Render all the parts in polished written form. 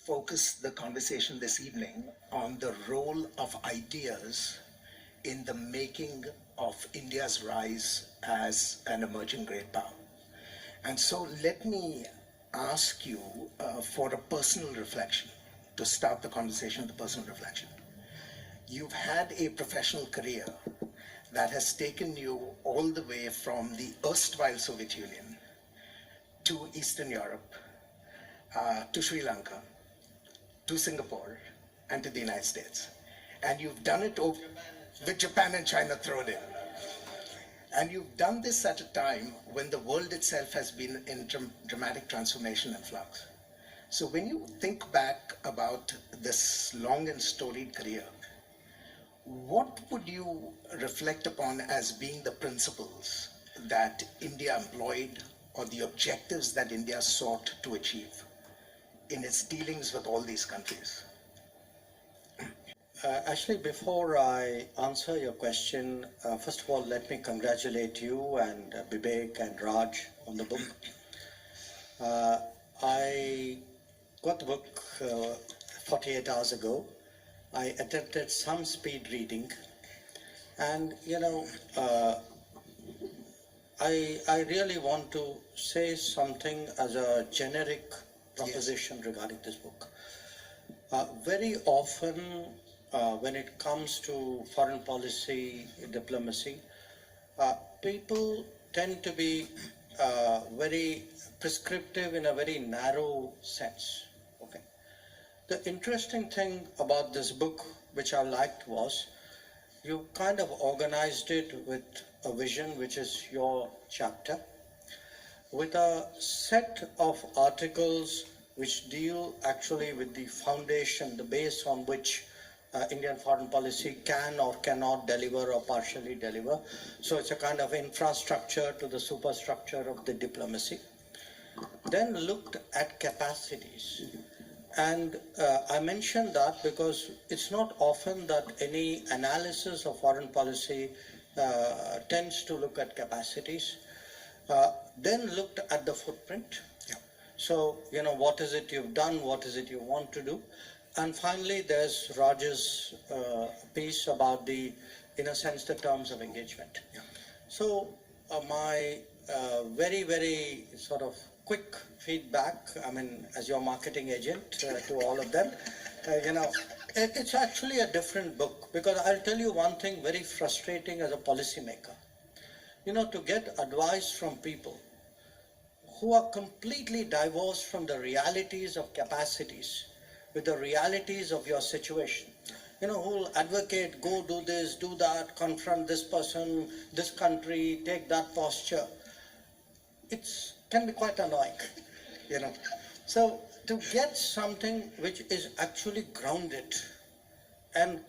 focus the conversation this evening on the role of ideas in the making of India's rise as an emerging great power. And so let me ask you for a personal reflection, to start the conversation with a personal reflection. You've had a professional career that has taken you all the way from the erstwhile Soviet Union to Eastern Europe, to Sri Lanka, to Singapore, and to the United States. And you've done it with Japan and China thrown in. And you've done this at a time when the world itself has been in dramatic transformation and flux. So when you think back about this long and storied career, what would you reflect upon as being the principles that India employed, or the objectives that India sought to achieve in its dealings with all these countries? Actually, before I answer your question, first of all, let me congratulate you and Vivek and Raj on the book. I got the book 48 hours ago. I attempted some speed reading, and I really want to say something as a generic proposition regarding this book. Very often, when it comes to foreign policy, diplomacy, people tend to be very prescriptive in a very narrow sense. Okay. The interesting thing about this book, which I liked, was you kind of organized it with a vision, which is your chapter, with a set of articles which deal actually with the foundation, the base on which Indian foreign policy can or cannot deliver or partially deliver. So it's a kind of infrastructure to the superstructure of the diplomacy. Then looked at capacities. And I mentioned that because it's not often that any analysis of foreign policy tends to look at capacities. Then looked at the footprint. Yeah. So, what is it you've done? What is it you want to do? And finally, there's Raj's piece about the, in a sense, the terms of engagement. Yeah. So my very, very sort of quick feedback, I mean, as your marketing agent to all of them, it's actually a different book, because I'll tell you one thing very frustrating as a policymaker. To get advice from people who are completely divorced from the realities of capacities, with the realities of your situation, who will advocate, go do this, do that, confront this person, this country, take that posture. It can be quite annoying, So to get something which is actually grounded, and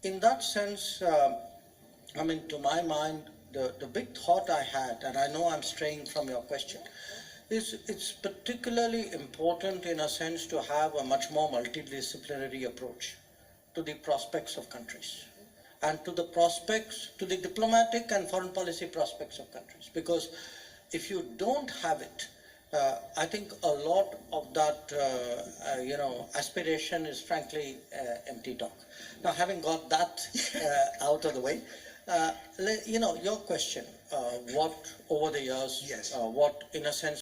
in that sense, to my mind, the big thought I had, and I know I'm straying from your question, is it's particularly important in a sense to have a much more multidisciplinary approach to the prospects of countries and to the prospects, to the diplomatic and foreign policy prospects of countries. Because if you don't have it, I think a lot of that, aspiration is frankly empty talk. Now, having got that out of the way, your question, what over the years, yes. What in a sense